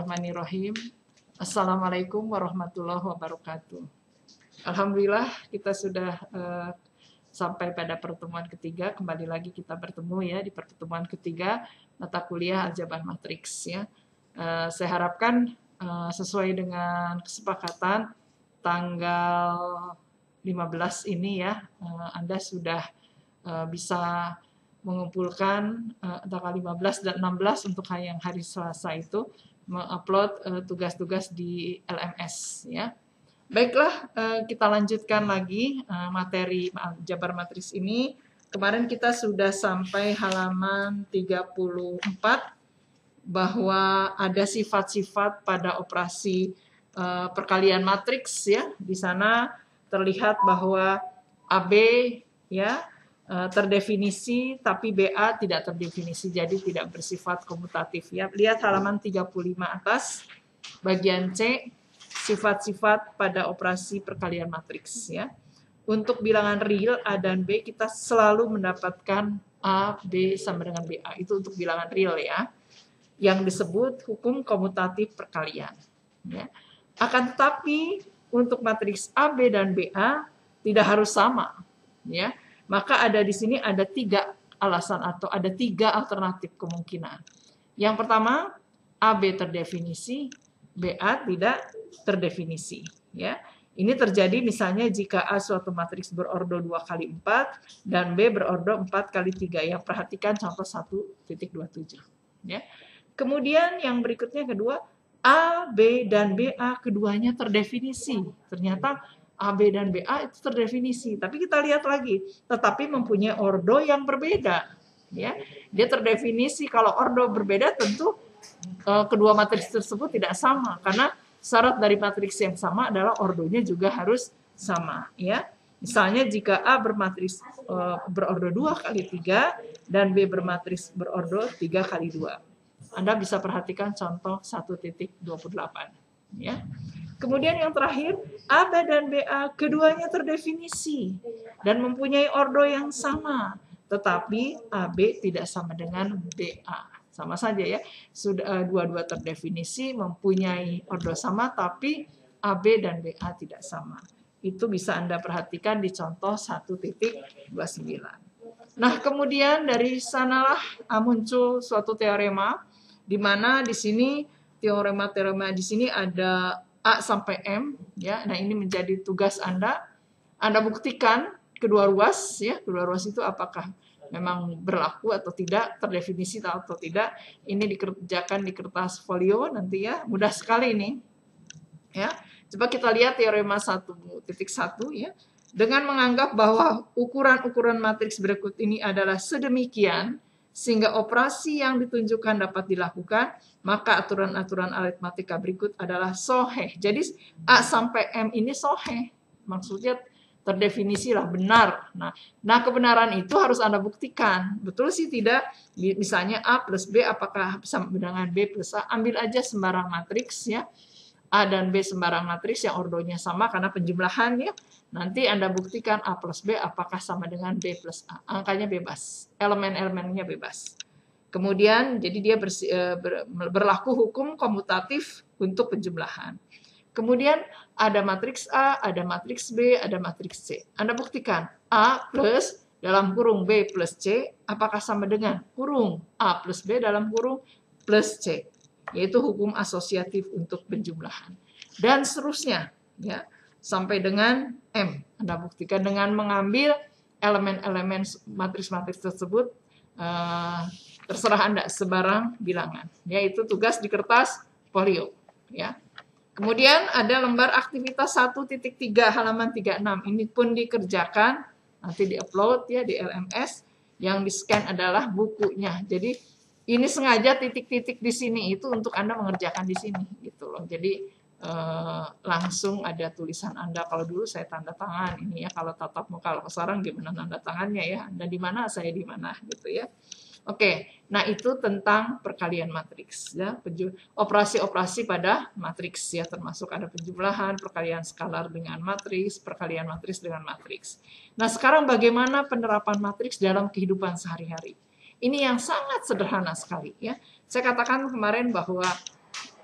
Bismillahirrahmanirrahim. Assalamualaikum warahmatullahi wabarakatuh. Alhamdulillah kita sudah sampai pada pertemuan ketiga. Kembali lagi kita bertemu ya di pertemuan ketiga mata kuliah aljabar matriks ya. Saya harapkan sesuai dengan kesepakatan tanggal 15 ini ya, Anda sudah bisa mengumpulkan tanggal 15 dan 16 untuk yang hari Selasa itu mengupload tugas-tugas di LMS ya. Baiklah, kita lanjutkan lagi materi aljabar matriks ini. Kemarin kita sudah sampai halaman 34 bahwa ada sifat-sifat pada operasi perkalian matriks ya. Di sana terlihat bahwa AB ya terdefinisi tapi BA tidak terdefinisi, jadi tidak bersifat komutatif ya. Lihat halaman 35 atas bagian C, sifat-sifat pada operasi perkalian matriks ya. Untuk bilangan real A dan B kita selalu mendapatkan A, B sama dengan BA. Itu untuk bilangan real ya. Yang disebut hukum komutatif perkalian ya. Akan tetapi untuk matriks A, B dan BA tidak harus sama ya. Maka ada di sini ada 3 alasan atau ada 3 alternatif kemungkinan. Yang pertama, AB terdefinisi, BA tidak terdefinisi. Ya. Ini terjadi misalnya jika A suatu matriks berordo 2 kali 4 dan B berordo 4 kali 3. Yang perhatikan contoh 1.27. Ya. Kemudian yang berikutnya kedua, A, B, dan BA keduanya terdefinisi. Ternyata A, B, dan BA itu terdefinisi. Tapi kita lihat lagi, tetapi mempunyai ordo yang berbeda. Ya. Dia terdefinisi, kalau ordo berbeda tentu kedua matriks tersebut tidak sama. Karena syarat dari matriks yang sama adalah ordonya juga harus sama. Ya. Misalnya jika A bermatriks berordo 2 kali 3 dan B bermatriks berordo 3 kali 2. Anda bisa perhatikan contoh 1.28. Ya. Kemudian yang terakhir, AB dan BA keduanya terdefinisi dan mempunyai ordo yang sama, tetapi AB tidak sama dengan BA. Sama saja ya, sudah dua-dua terdefinisi, mempunyai ordo sama, tapi AB dan BA tidak sama. Itu bisa Anda perhatikan di contoh 1.29. Nah, kemudian dari sanalah muncul suatu teorema, di mana di sini teorema di sini ada A sampai M ya. Nah, ini menjadi tugas Anda. Anda buktikan kedua ruas ya. Kedua ruas itu apakah memang berlaku atau tidak, terdefinisi atau tidak. Ini dikerjakan di kertas folio nanti ya. Mudah sekali ini. Ya. Coba kita lihat teorema 1.1 ya. Dengan menganggap bahwa ukuran-ukuran matriks berikut ini adalah sedemikian sehingga operasi yang ditunjukkan dapat dilakukan, maka aturan-aturan aritmatika berikut adalah soheh. Jadi A sampai M ini soheh, maksudnya terdefinisilah benar. Nah, kebenaran itu harus Anda buktikan. Betul sih tidak? Misalnya A plus B apakah sama dengan B plus A? Ambil aja sembarang matriks ya. A dan B sembarang matriks yang ordonya sama karena penjumlahan ya. Nanti Anda buktikan A plus B apakah sama dengan B plus A. Angkanya bebas, elemen-elemennya bebas. Kemudian jadi dia berlaku hukum komutatif untuk penjumlahan. Kemudian ada matriks A, ada matriks B, ada matriks C. Anda buktikan A plus dalam kurung B plus C apakah sama dengan kurung A plus B dalam kurung plus C. Yaitu hukum asosiatif untuk penjumlahan. Dan seterusnya ya. Sampai dengan M. Anda buktikan dengan mengambil elemen-elemen matriks-matriks tersebut, terserah Anda sebarang bilangan. Yaitu tugas di kertas folio. Ya. Kemudian ada lembar aktivitas 1.3 halaman 36. Ini pun dikerjakan, nanti di-upload ya di LMS. Yang di-scan adalah bukunya. Jadi ini sengaja titik-titik di sini itu untuk Anda mengerjakan di sini gitu loh. Jadi langsung ada tulisan Anda. Kalau dulu saya tanda tangan ini ya, kalau tatap muka. Kalau sekarang gimana tanda tangannya ya? Anda di mana, saya di mana gitu ya. Oke, nah itu tentang perkalian matriks ya, operasi-operasi pada matriks ya, termasuk ada penjumlahan, perkalian skalar dengan matriks, perkalian matriks dengan matriks. Nah, sekarang bagaimana penerapan matriks dalam kehidupan sehari-hari? Ini yang sangat sederhana sekali ya. Saya katakan kemarin bahwa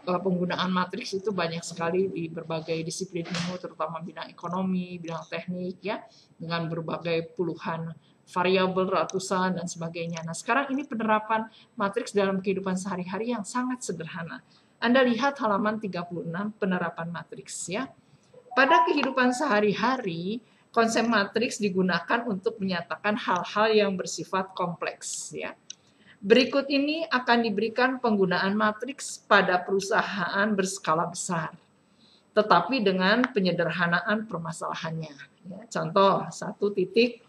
penggunaan matriks itu banyak sekali di berbagai disiplin ilmu, terutama bidang ekonomi, bidang teknik, ya, dengan berbagai puluhan variabel, ratusan, dan sebagainya. Nah, sekarang ini penerapan matriks dalam kehidupan sehari-hari yang sangat sederhana. Anda lihat halaman 36, penerapan matriks, ya. Pada kehidupan sehari-hari, konsep matriks digunakan untuk menyatakan hal-hal yang bersifat kompleks, ya. Berikut ini akan diberikan penggunaan matriks pada perusahaan berskala besar, tetapi dengan penyederhanaan permasalahannya. Ya, contoh 1.30.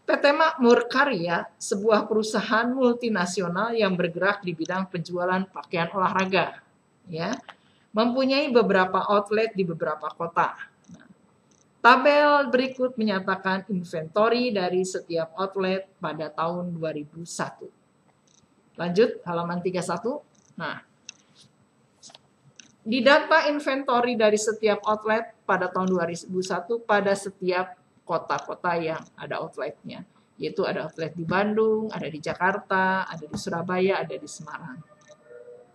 PT Makmur Karya, sebuah perusahaan multinasional yang bergerak di bidang penjualan pakaian olahraga, ya, mempunyai beberapa outlet di beberapa kota. Tabel berikut menyatakan inventory dari setiap outlet pada tahun 2001. Lanjut, halaman 31. Nah, di data inventory dari setiap outlet pada tahun 2001 pada setiap kota-kota yang ada outletnya. Yaitu ada outlet di Bandung, ada di Jakarta, ada di Surabaya, ada di Semarang.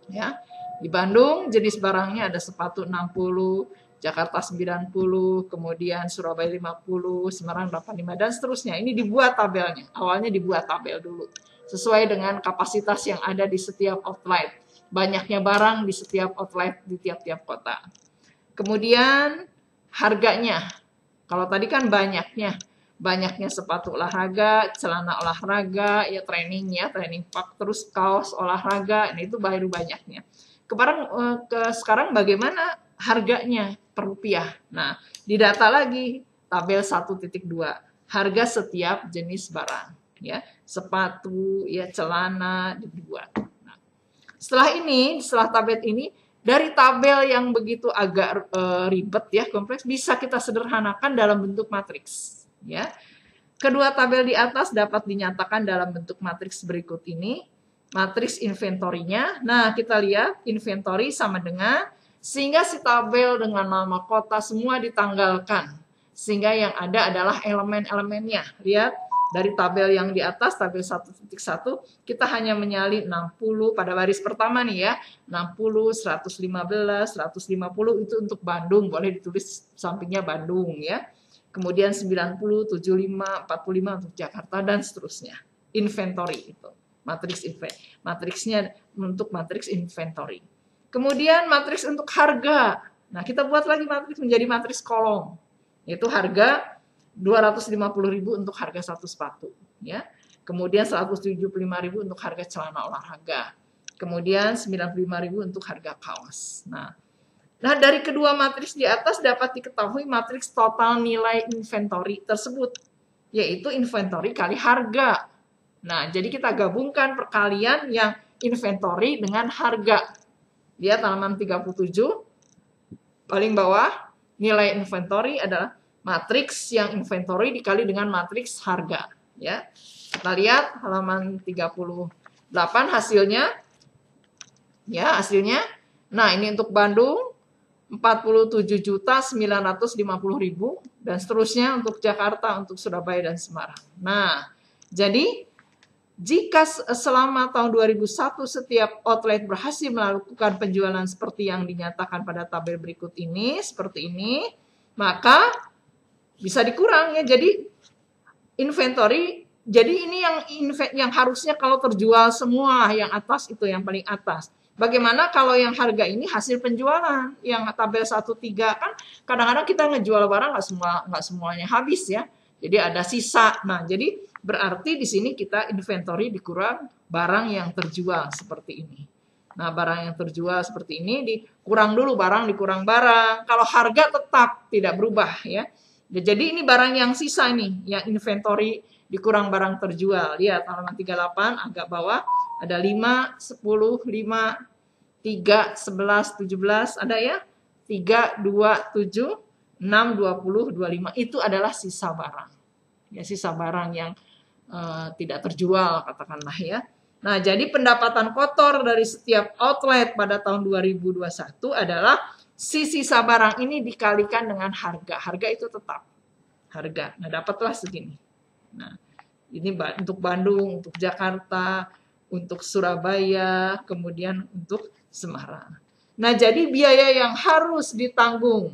Ya, di Bandung jenis barangnya ada sepatu 60, Jakarta 90, kemudian Surabaya 50, Semarang 85, dan seterusnya. Ini dibuat tabelnya. Awalnya dibuat tabel dulu. Sesuai dengan kapasitas yang ada di setiap outlet. Banyaknya barang di setiap outlet di tiap-tiap kota. Kemudian harganya. Kalau tadi kan banyaknya sepatu olahraga, celana olahraga, ya training pack, terus kaos olahraga, ini itu baru banyaknya. Sekarang bagaimana harganya per rupiah? Nah, didata lagi tabel 1.2, harga setiap jenis barang, ya, sepatu, ya, celana dibuat. Nah, setelah tabel ini, dari tabel yang begitu agak ribet, ya, kompleks, bisa kita sederhanakan dalam bentuk matriks, ya. Kedua tabel di atas dapat dinyatakan dalam bentuk matriks berikut ini. Matriks inventory-nya. Nah, kita lihat inventory sama dengan, sehingga si tabel dengan nama kota semua ditanggalkan. Sehingga yang ada adalah elemen-elemennya. Lihat, dari tabel yang di atas, tabel 1.1, kita hanya menyalin 60 pada baris pertama nih, ya. 60, 115, 150 itu untuk Bandung, boleh ditulis sampingnya Bandung, ya. Kemudian 90, 75, 45 untuk Jakarta, dan seterusnya. Inventory itu. Matriksnya untuk matriks inventory. Kemudian matriks untuk harga. Nah, kita buat lagi matriks menjadi matriks kolom. Yaitu harga 250.000 untuk harga satu sepatu, ya. Kemudian 175.000 untuk harga celana olahraga. Kemudian 95.000 untuk harga kaos. Nah, dari kedua matriks di atas dapat diketahui matriks total nilai inventory tersebut, yaitu inventory kali harga. Nah, jadi kita gabungkan perkalian yang inventory dengan harga. Lihat halaman 37, paling bawah, nilai inventory adalah matriks yang inventory dikali dengan matriks harga. Ya. Kita lihat halaman 38 hasilnya. Ya, hasilnya. Nah, ini untuk Bandung, 47.950.000, dan seterusnya untuk Jakarta, untuk Surabaya, dan Semarang. Nah, jadi jika selama tahun 2001 setiap outlet berhasil melakukan penjualan seperti yang dinyatakan pada tabel berikut ini, seperti ini, maka bisa dikurang, ya. Jadi inventory, jadi ini yang harusnya kalau terjual semua, yang atas itu yang paling atas. Bagaimana kalau yang harga ini hasil penjualan, yang tabel 1.3, kan kadang-kadang kita ngejual barang nggak semuanya habis, ya. Jadi ada sisa. Nah, jadi berarti di sini kita inventory dikurang barang yang terjual seperti ini. Nah, barang yang terjual seperti ini dikurang dulu barang, dikurang barang. Kalau harga tetap tidak berubah, ya. Jadi ini barang yang sisa nih, yang inventory dikurang barang terjual. Lihat halaman 38 agak bawah ada 5, 10, 5, 3, 11, 17, ada ya? 3, 2, 7, 6, 20, 25, itu adalah sisa barang. Ya, sisa barang yang tidak terjual, katakanlah, ya. Nah, jadi pendapatan kotor dari setiap outlet pada tahun 2021 adalah si sisa barang ini dikalikan dengan harga. Harga itu tetap. Harga. Nah, dapatlah segini. Nah, ini untuk Bandung, untuk Jakarta, untuk Surabaya, kemudian untuk Semarang. Nah, jadi biaya yang harus ditanggung,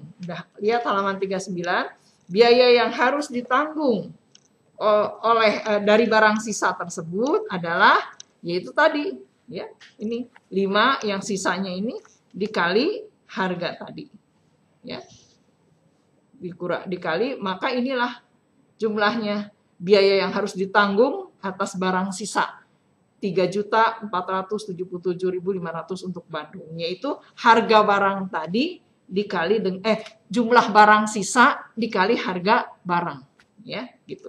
lihat halaman 39, biaya yang harus ditanggung oleh dari barang sisa tersebut adalah yaitu tadi ya, ini 5 yang sisanya ini dikali harga tadi. Ya. Dikali, maka inilah jumlahnya biaya yang harus ditanggung atas barang sisa. 3.477.500 untuk Bandung, yaitu harga barang tadi dikali dengan jumlah barang sisa dikali harga barang, ya, gitu.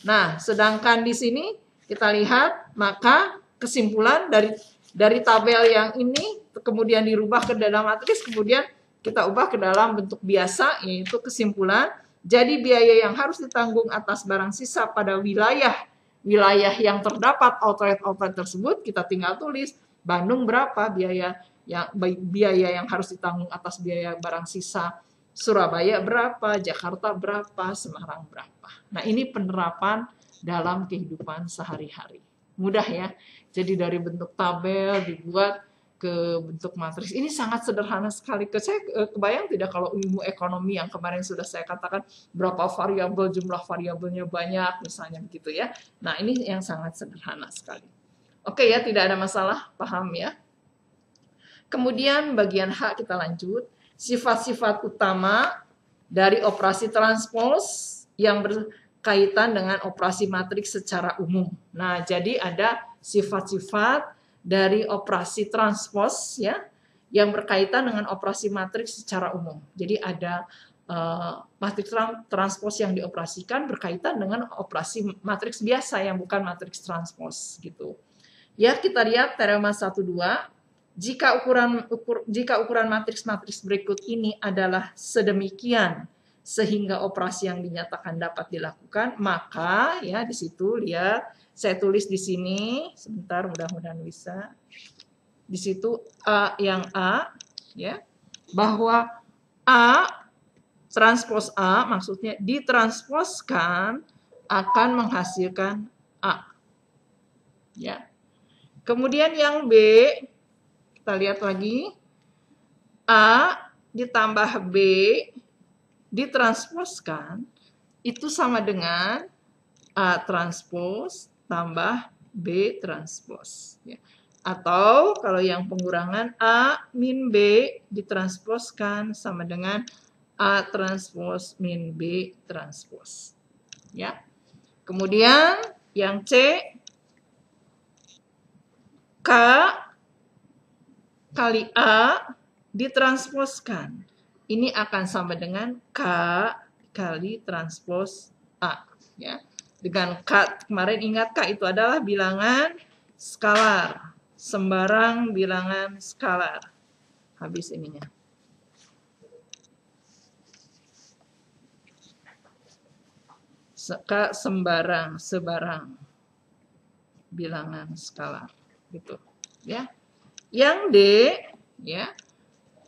Nah, sedangkan di sini kita lihat, maka kesimpulan dari tabel yang ini kemudian dirubah ke dalam matriks, kemudian kita ubah ke dalam bentuk biasa, yaitu kesimpulan. Jadi biaya yang harus ditanggung atas barang sisa pada wilayah yang terdapat outlet tersebut, kita tinggal tulis Bandung berapa biaya yang harus ditanggung atas biaya barang sisa, Surabaya berapa, Jakarta berapa, Semarang berapa. Nah, ini penerapan dalam kehidupan sehari-hari. Mudah ya. Jadi dari bentuk tabel dibuat ke bentuk matriks. Ini sangat sederhana sekali. Saya kebayang tidak kalau ilmu ekonomi yang kemarin sudah saya katakan berapa variabel, jumlah variabelnya banyak misalnya begitu ya. Nah, ini yang sangat sederhana sekali. Oke ya, tidak ada masalah, paham ya. Kemudian bagian H kita lanjut. Sifat-sifat utama dari operasi transpose yang berkaitan dengan operasi matriks secara umum. Nah, jadi ada sifat-sifat dari operasi transpose ya yang berkaitan dengan operasi matriks secara umum. Jadi ada matriks transpose yang dioperasikan berkaitan dengan operasi matriks biasa yang bukan matriks transpose gitu. Ya, kita lihat teorema 1, 2. Jika ukuran matriks-matriks berikut ini adalah sedemikian sehingga operasi yang dinyatakan dapat dilakukan, maka ya di situ lihat saya tulis di sini, sebentar mudah-mudahan bisa. Di situ A yang A, ya, bahwa A transpose A maksudnya ditransposkan akan menghasilkan A. Ya. Kemudian yang B, kita lihat lagi, A ditambah B ditransposkan itu sama dengan A transpose tambah B transpose. Ya. Atau kalau yang pengurangan A min B ditransposkan sama dengan A transpose min B transpose. Ya. Kemudian yang C, K kali A ditransposkan. Ini akan sama dengan K kali transpose A. Ya. Dengan K, kemarin ingat K itu adalah bilangan skalar. Sembarang bilangan skalar. Habis ininya. K sebarang bilangan skalar. Gitu. Ya. Yang D, ya.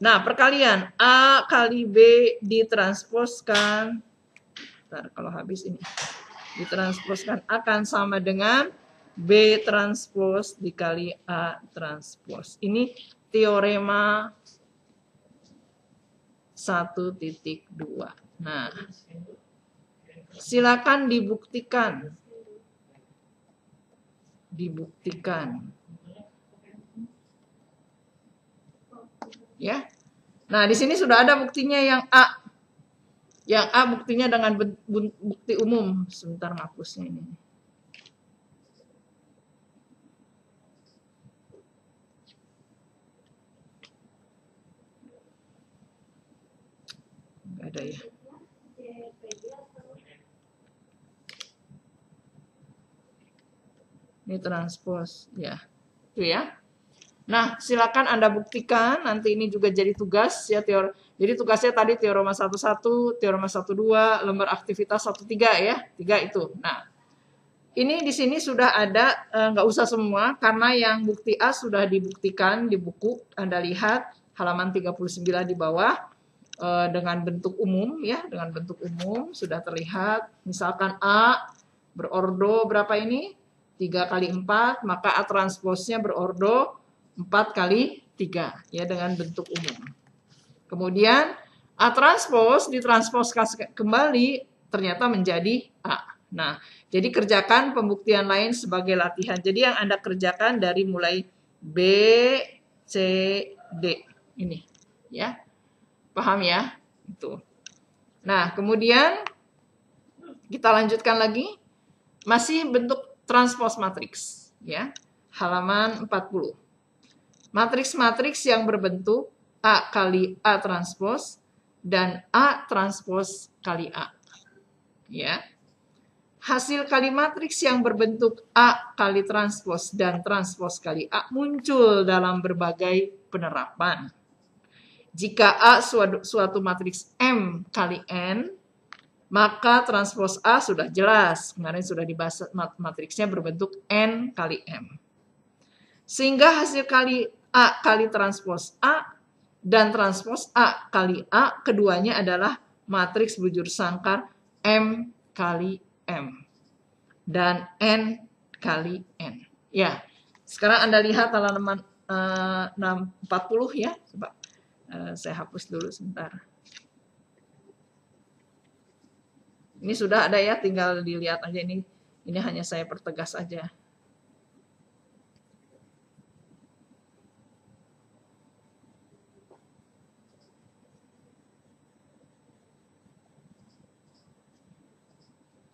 Nah, perkalian A kali B ditransposkan. Bentar, kalau habis ini. Ditransposkan akan sama dengan B transpose dikali A transpose. Ini teorema 1.2. Nah, silakan dibuktikan. Ya. Nah, di sini sudah ada buktinya yang A. Yang A buktinya dengan bukti umum. Sebentar ngapusnya ini. Nggak ada ya. Ini transpose. Ya. Itu ya. Nah, silakan Anda buktikan. Nanti ini juga jadi tugas ya Jadi tugasnya tadi teorema 1.1, teorema 1.2, lembar aktivitas 1.3 ya. 3 itu. Nah, ini di sini sudah ada, nggak usah semua, karena yang bukti A sudah dibuktikan di buku. Anda lihat halaman 39 di bawah dengan bentuk umum ya, dengan bentuk umum sudah terlihat. Misalkan A berordo berapa ini? 3 kali 4, maka A transposnya berordo 4 kali 3, ya, dengan bentuk umum. Kemudian A transpos ditranspos kembali ternyata menjadi A. Nah, jadi kerjakan pembuktian lain sebagai latihan. Jadi yang Anda kerjakan dari mulai B, C, D. Ini, ya. Paham ya? Itu. Nah, kemudian kita lanjutkan lagi. Masih bentuk transpos matriks, ya. Halaman 40. Matriks-matriks yang berbentuk A kali A transpos dan A transpos kali A. Ya. Hasil kali matriks yang berbentuk A kali transpos dan transpos kali A muncul dalam berbagai penerapan. Jika A suatu matriks M kali N, maka transpos A sudah jelas. Kemarin sudah dibahas matriksnya berbentuk N kali M. Sehingga hasil kali A kali transpos A dan transpos A kali A, keduanya adalah matriks bujur sangkar M kali M. Dan N kali N. Ya, sekarang Anda lihat halaman 40 ya. Coba saya hapus dulu sebentar. Ini sudah ada ya, tinggal dilihat aja ini. Ini hanya saya pertegas aja.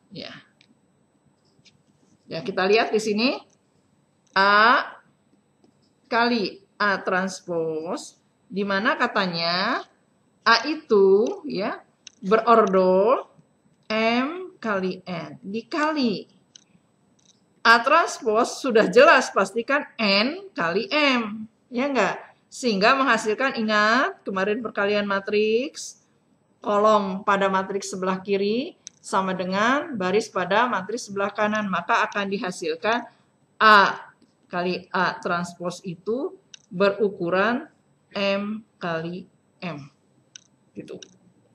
Ya. Ya, kita lihat di sini A kali A transpos, di mana katanya A itu ya berordo M kali N dikali A transpos sudah jelas pastikan N kali M, ya enggak? Sehingga menghasilkan, ingat kemarin perkalian matriks, kolom pada matriks sebelah kiri sama dengan baris pada matriks sebelah kanan, maka akan dihasilkan A kali A transpos itu berukuran M kali M. Gitu.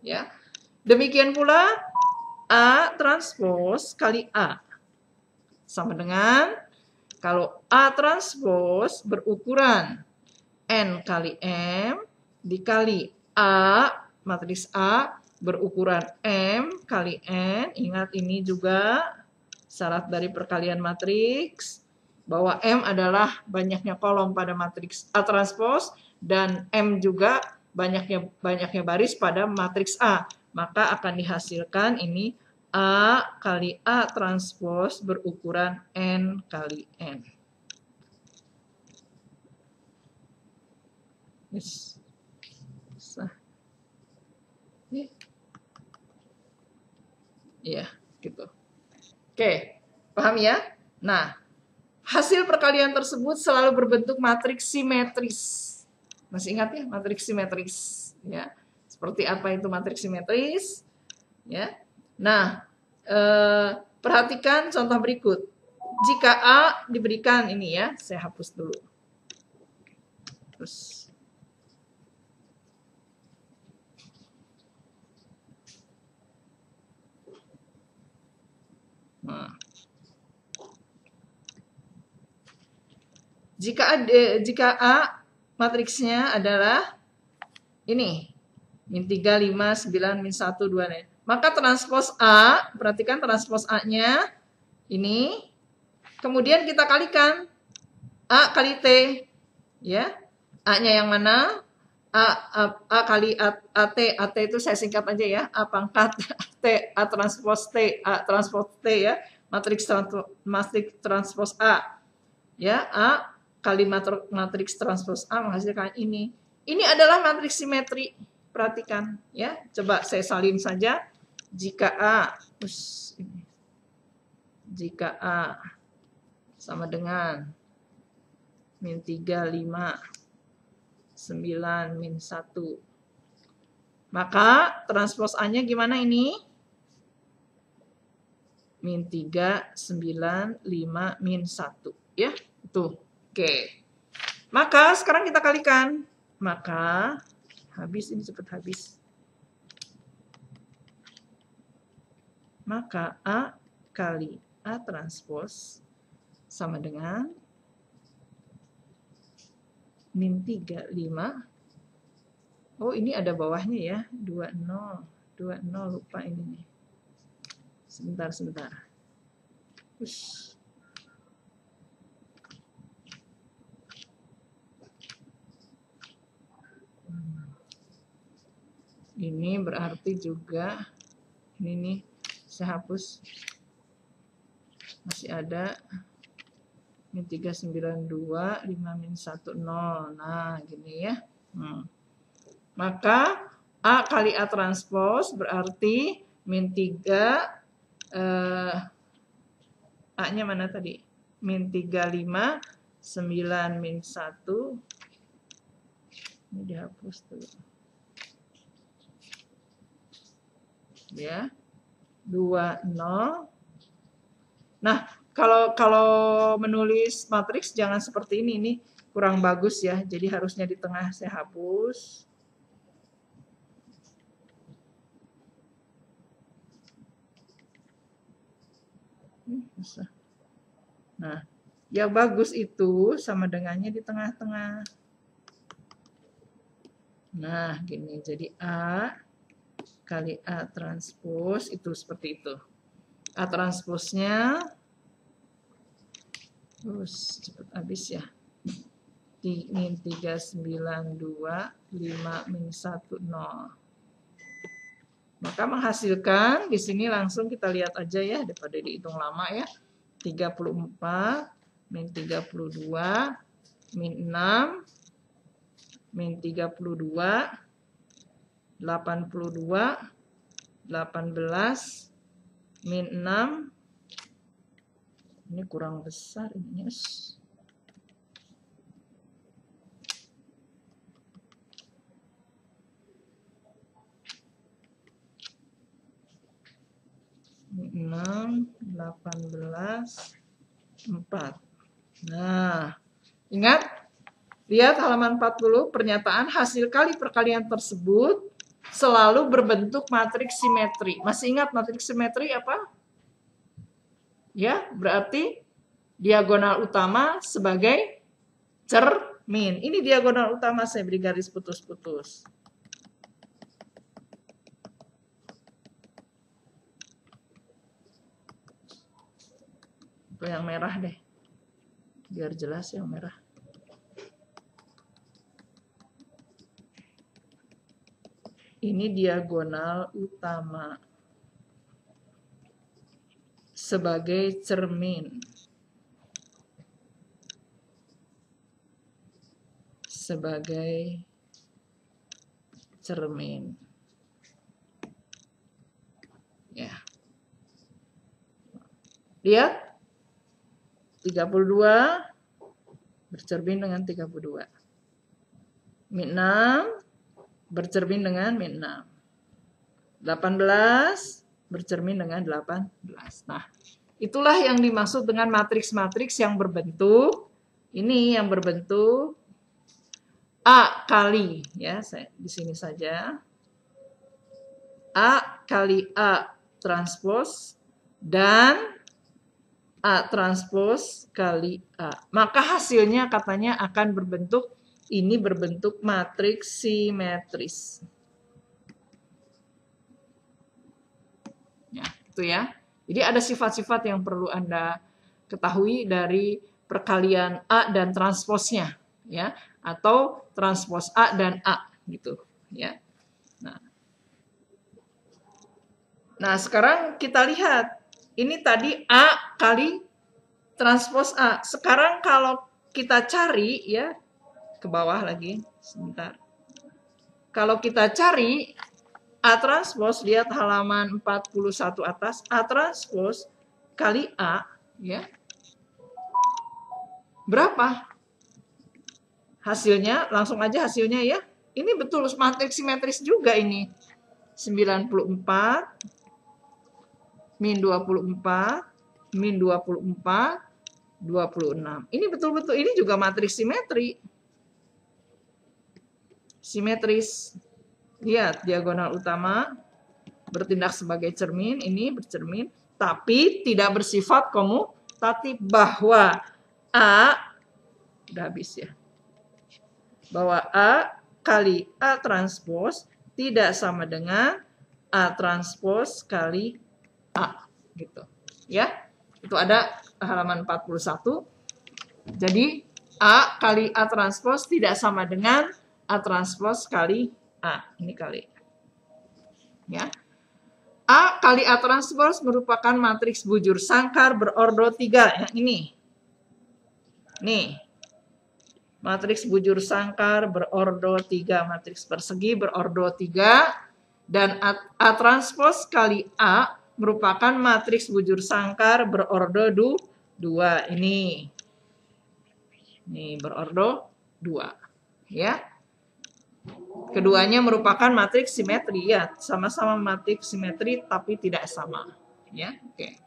Ya. Demikian pula A transpos kali A sama dengan kalau A transpos berukuran N kali M dikali A, matriks A berukuran M kali N. Ingat ini juga syarat dari perkalian matriks, bahwa M adalah banyaknya kolom pada matriks A transpos dan M juga banyaknya baris pada matriks A. Maka akan dihasilkan ini A kali A transpos berukuran N kali N. Yes. Iya, gitu. Oke, paham ya? Nah, hasil perkalian tersebut selalu berbentuk matriks simetris. Masih ingat ya, matriks simetris, ya. Seperti apa itu matriks simetris? Ya. Nah, perhatikan contoh berikut. Jika A diberikan ini ya, saya hapus dulu. Terus jika A matriksnya adalah ini, min 3, 5, 9, min 1, 2. Maka transpos A, perhatikan transpos A-nya ini, kemudian kita kalikan A kali T, ya. A-nya yang mana? A kali AT, AT itu saya singkat aja ya, A pangkat T, A transpos T, A transpos T ya, matriks transpos A. Ya, A kali matriks transpos A menghasilkan ini. Ini adalah matriks simetri. Perhatikan ya. Coba saya salin saja. Jika A sama dengan min 3, 5, 9, min 1. Maka transpos A-nya gimana ini? Min 3, 9, 5, min 1. Ya, itu. Oke. Maka sekarang kita kalikan. Maka habis, ini cepat habis. Maka A kali A transpos sama dengan min 35. Oh, ini ada bawahnya ya, 20. 20 lupa ini nih. Sebentar. Ush. Ini berarti juga ini nih, saya hapus. Masih ada min 392, 5 min 10. Nah, gini ya. Maka A kali A transpose berarti min 3, A-nya mana tadi? Min 35, 9 min 1. Ini dihapus dulu. Ya, 20. Nah, kalau menulis matriks jangan seperti ini kurang bagus ya. Jadi harusnya di tengah saya hapus. Nah, yang bagus itu sama dengannya di tengah-tengah. Nah, gini. Jadi A kali A transpose itu seperti itu. A transposnya terus cepat habis ya. Min 392, 5 min 10. Maka menghasilkan di sini langsung kita lihat aja ya daripada dihitung lama ya. 34 min 32 min 6 min 32 82 18 min 6. Ini kurang besar ininya. Min 6 18 4. Nah, ingat, lihat halaman 40, pernyataan hasil kali perkalian tersebut selalu berbentuk matriks simetri. Masih ingat matriks simetri apa? Ya, berarti diagonal utama sebagai cermin. Ini diagonal utama, saya beri garis putus-putus. Yang merah deh, biar jelas yang merah. Ini diagonal utama sebagai cermin. Sebagai cermin. Ya. Lihat. 32 bercermin dengan 32. Min 6 bercermin dengan min 6. 18 bercermin dengan 18. Nah, itulah yang dimaksud dengan matriks-matriks yang berbentuk ini, yang berbentuk A kali ya, saya di sini saja. A kali A transpose dan A transpose kali A. Maka hasilnya katanya akan berbentuk, ini berbentuk matriks simetris. Ya, itu ya. Jadi ada sifat-sifat yang perlu Anda ketahui dari perkalian A dan transposnya, ya, atau transpos A dan A gitu, ya. Nah, sekarang kita lihat. Ini tadi A kali transpos A. Sekarang kalau kita cari ya, ke bawah lagi, sebentar. Kalau kita cari A transpos, lihat halaman 41 atas, A transpos kali A, ya. Berapa? Hasilnya, langsung aja hasilnya ya. Ini betul matriks simetris juga ini. 94 min 24, min 24, 26. Ini betul-betul, ini juga matriks simetri. Simetris. Lihat, diagonal utama bertindak sebagai cermin, ini bercermin, tapi tidak bersifat komutatif. kuantitatif bahwa A, udah habis ya, bahwa A kali A transpose tidak sama dengan A transpose kali A, gitu. Ya, itu ada halaman 41. Jadi A kali A transpose tidak sama dengan A transpose kali A. Ini kali. Ya. A kali A transpose merupakan matriks bujur sangkar berordo 3. Yang ini. Nih. Matriks bujur sangkar berordo 3. Matriks persegi berordo 3. Dan A transpose kali A merupakan matriks bujur sangkar berordo 2. Ini. Nih, berordo 2. Ya. Keduanya merupakan matriks simetri, ya, sama-sama matriks simetri tapi tidak sama, ya. Oke.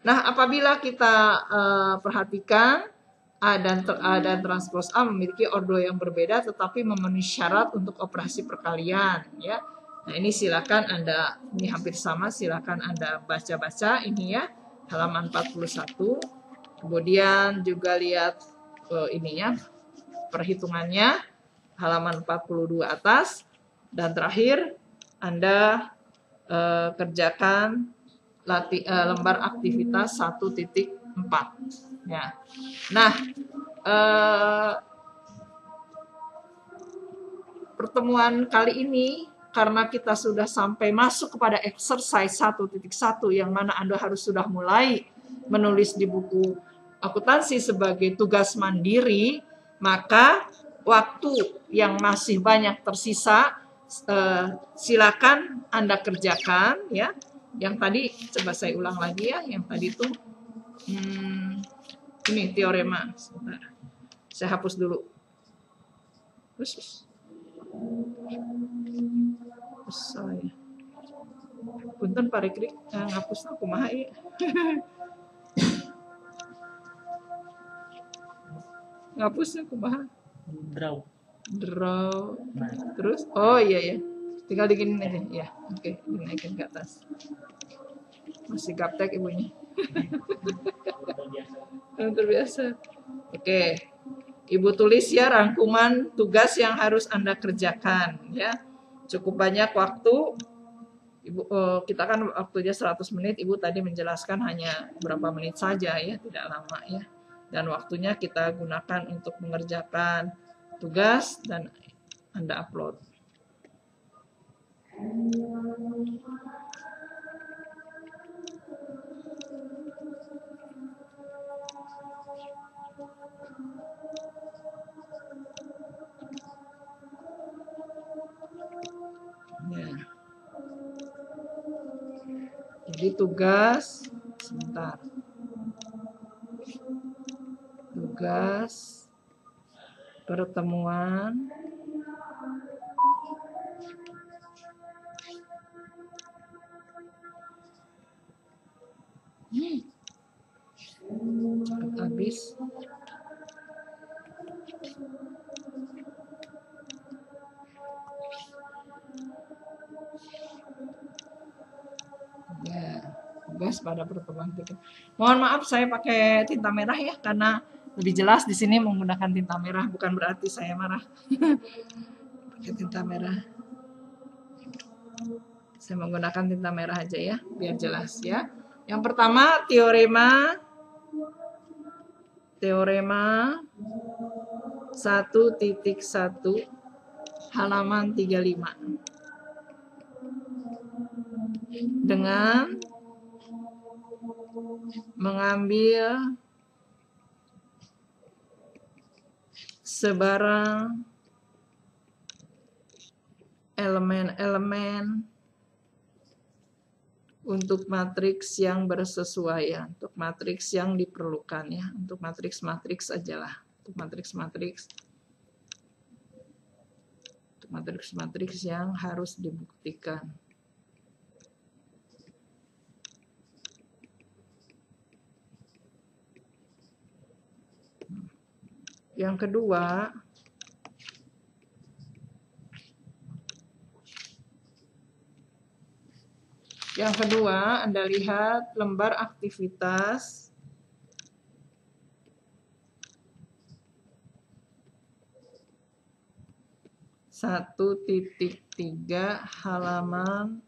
Nah, apabila kita perhatikan A dan transpose A memiliki ordo yang berbeda tetapi memenuhi syarat untuk operasi perkalian, ya. Nah, ini silakan Anda, ini hampir sama, silakan Anda baca-baca ini ya, halaman 41. Kemudian juga lihat ininya perhitungannya halaman 42 atas, dan terakhir Anda kerjakan lembar aktivitas 1.4 ya. Nah, pertemuan kali ini karena kita sudah sampai masuk kepada exercise 1.1 yang mana Anda harus sudah mulai menulis di buku akuntansi sebagai tugas mandiri, maka waktu yang masih banyak tersisa silakan Anda kerjakan ya. Yang tadi coba saya ulang lagi ya, yang tadi itu ini teorema. Sebentar. Saya hapus dulu. Terus saya punten parekrik ngapusna kumaha ieu. Ngapusnya kumaha? Draw. Nah. Terus oh iya ya. Tinggal diginin aja ya. Oke, dinaikin ke atas. Masih gaptek ibunya. Terbiasa. Oke. Ibu tulis ya rangkuman tugas yang harus Anda kerjakan ya. Cukup banyak waktu. Ibu kita kan waktunya 100 menit, Ibu tadi menjelaskan hanya berapa menit saja ya, tidak lama ya. Dan waktunya kita gunakan untuk mengerjakan tugas dan Anda upload. Ya. Jadi tugas, sebentar. Tugas pertemuan cepat habis. Ya, tugas pada pertemuan itu. Mohon maaf saya pakai tinta merah ya, karena lebih jelas di sini menggunakan tinta merah, bukan berarti saya marah. Pakai tinta merah. Saya menggunakan tinta merah aja ya, biar jelas ya. Yang pertama teorema 1.1 halaman 35. Dengan mengambil sebarang elemen-elemen untuk matriks yang bersesuaian, untuk matriks yang diperlukan ya, untuk matriks-matriks aja lah, untuk matriks yang harus dibuktikan. Yang kedua, Anda lihat lembar aktivitas 1.3 halaman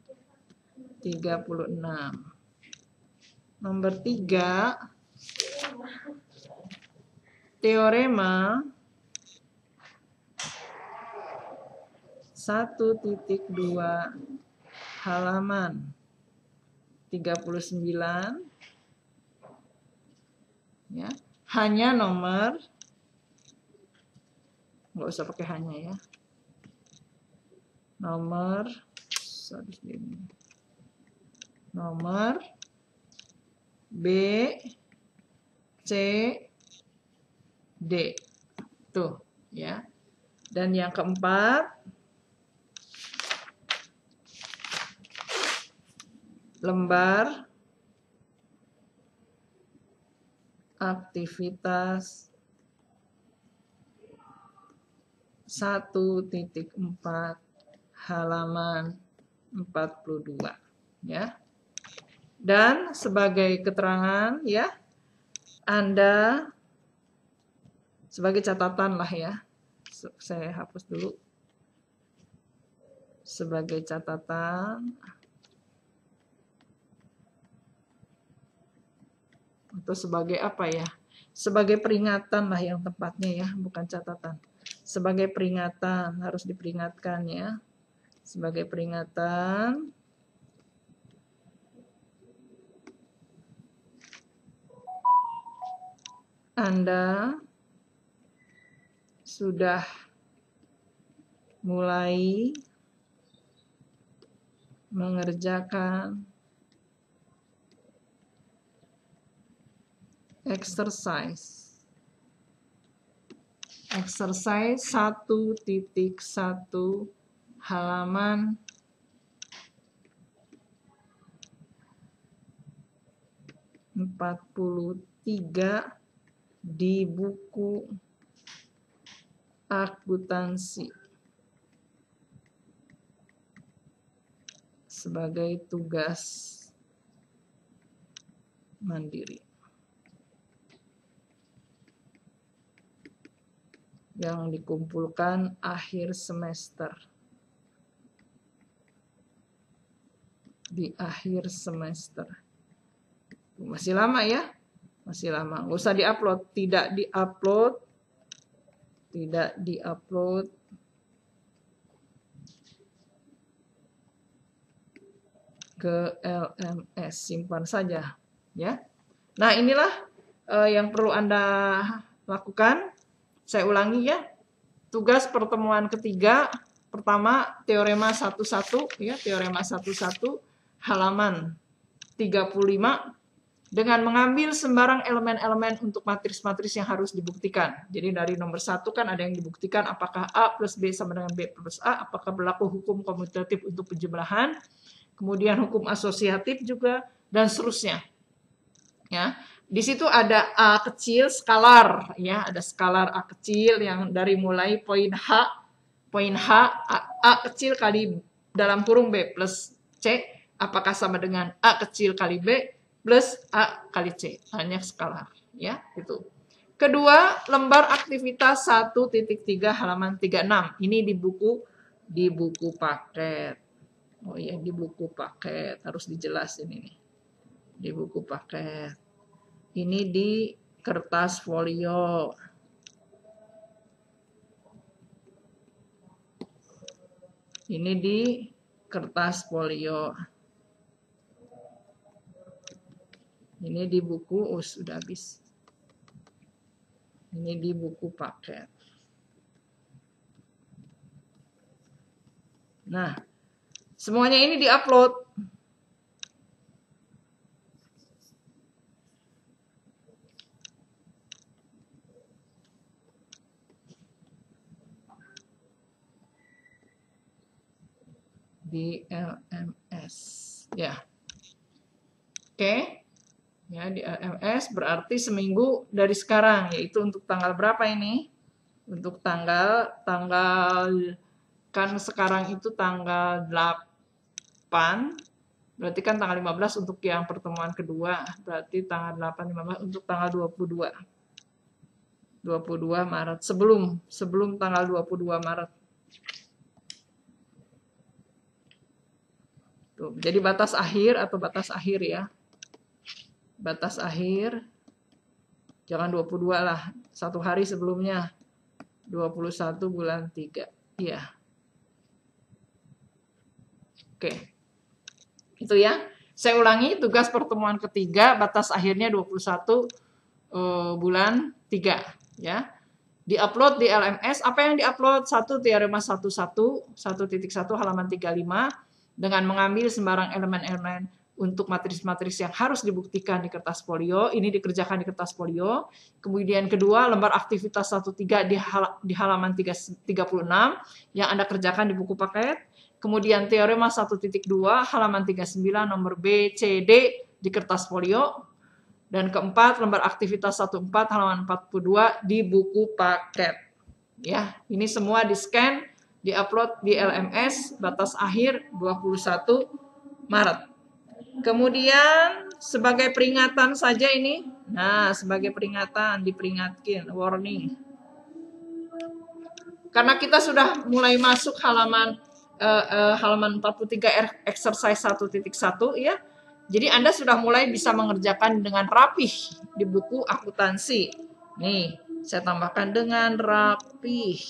36. Nomor 3, teorema 1.2 halaman 39. Ya, hanya nomor, nggak usah pakai hanya ya. Nomor B, C, D. Tuh, ya. Dan yang keempat, lembar aktivitas 1.4 halaman 42, ya. Dan sebagai keterangan ya, Anda sebagai catatan lah ya. Saya hapus dulu. Sebagai catatan atau sebagai apa ya? Sebagai peringatan lah yang tepatnya ya, bukan catatan. Sebagai peringatan, harus diperingatkan ya. Sebagai peringatan, Anda sudah mulai mengerjakan exercise 1.1 halaman 43 di buku akuntansi sebagai tugas mandiri yang dikumpulkan akhir semester. Di akhir semester. Masih lama ya? Masih lama. Nggak usah diupload. Tidak diupload. Ke LMS. Simpan saja. Ya. Nah inilah yang perlu Anda lakukan. Saya ulangi ya, tugas pertemuan ketiga, pertama teorema 1.1 ya, teorema 1.1 halaman 35 dengan mengambil sembarang elemen-elemen untuk matris-matris yang harus dibuktikan. Jadi dari nomor 1 kan ada yang dibuktikan apakah A plus B sama dengan B plus A, apakah berlaku hukum komutatif untuk penjumlahan, kemudian hukum asosiatif juga, dan seterusnya. Ya. Di situ ada A kecil skalar ya, ada skalar A kecil yang dari mulai poin H A kecil kali dalam kurung B plus C apakah sama dengan A kecil kali B plus A kali C, hanya skalar ya itu. Kedua, lembar aktivitas 1.3 halaman 36. Ini di buku paket. Oh ya, di buku paket harus dijelasin ini. Di buku paket. Ini di kertas folio. Ini di kertas folio. Ini di buku, sudah habis. Ini di buku paket. Nah, semuanya ini diupload. Di LMS ya. Oke. Ya, di LMS berarti seminggu dari sekarang, yaitu untuk tanggal berapa ini? Untuk tanggal kan sekarang itu tanggal 8. Berarti kan tanggal 15 untuk yang pertemuan kedua. Berarti tanggal 8 15 untuk tanggal 22 Maret sebelum tanggal 22 Maret. Tuh, jadi batas akhir atau batas akhir ya. Batas akhir, jangan 22 lah, 1 hari sebelumnya. 21 bulan 3. Iya. Oke. Itu ya. Saya ulangi, tugas pertemuan ketiga, batas akhirnya 21 bulan 3. Ya. Di-upload di LMS. Apa yang di-upload? 1 teorema 1.1 halaman 35 dengan mengambil sembarang elemen-elemen untuk matris-matris yang harus dibuktikan di kertas folio. Ini dikerjakan di kertas folio. Kemudian kedua, lembar aktivitas 1.3 di halaman 36 yang Anda kerjakan di buku paket. Kemudian teorema 1.2 halaman 39 nomor B, C, D di kertas folio. Dan keempat, lembar aktivitas 1.4 halaman 42 di buku paket. Ya, ini semua di-scan, di-upload di LMS, batas akhir 21 Maret. Kemudian sebagai peringatan saja ini. Nah, sebagai peringatan, diperingatkan, warning. Karena kita sudah mulai masuk halaman 43 exercise 1.1 ya. Jadi Anda sudah mulai bisa mengerjakan dengan rapih di buku akuntansi. Nih, saya tambahkan dengan rapih.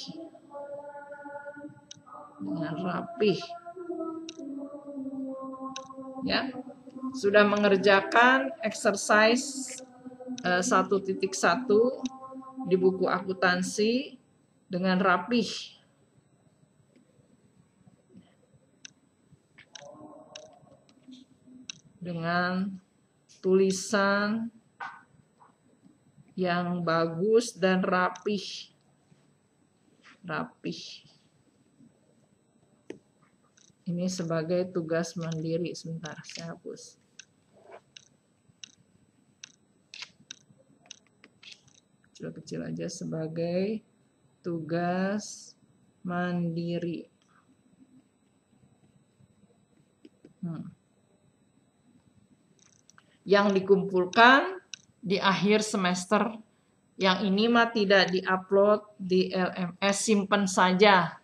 Dengan rapih. Ya. Sudah mengerjakan exercise 1.1 di buku akuntansi dengan rapih. Dengan tulisan yang bagus dan rapih. Rapih. Ini sebagai tugas mandiri. Sebentar, saya hapus. Kecil-kecil aja, sebagai tugas mandiri. Yang dikumpulkan di akhir semester. Yang ini mah tidak di-upload di LMS, simpen saja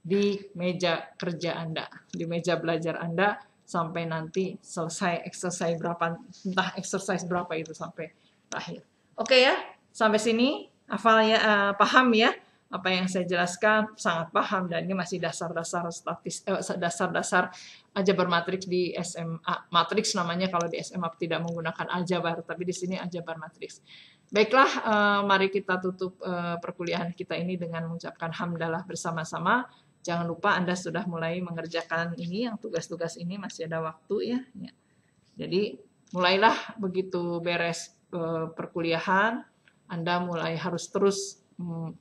di meja kerja Anda, di meja belajar Anda sampai nanti selesai exercise berapa, entah exercise berapa itu sampai akhir. Oke ya, sampai sini hafal ya, paham ya apa yang saya jelaskan, sangat paham, dan ini masih dasar-dasar dasar-dasar aljabar matriks di SMA. Matriks namanya kalau di SMA tidak menggunakan aljabar, tapi di sini aljabar matriks. Baiklah, mari kita tutup perkuliahan kita ini dengan mengucapkan hamdalah bersama-sama. Jangan lupa Anda sudah mulai mengerjakan ini, yang tugas-tugas ini masih ada waktu ya. Jadi mulailah begitu beres perkuliahan, Anda mulai harus terus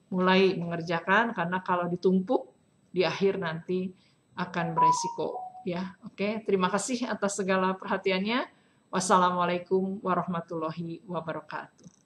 mulai mengerjakan, karena kalau ditumpuk di akhir nanti akan beresiko ya. Oke, terima kasih atas segala perhatiannya. Wassalamualaikum warahmatullahi wabarakatuh.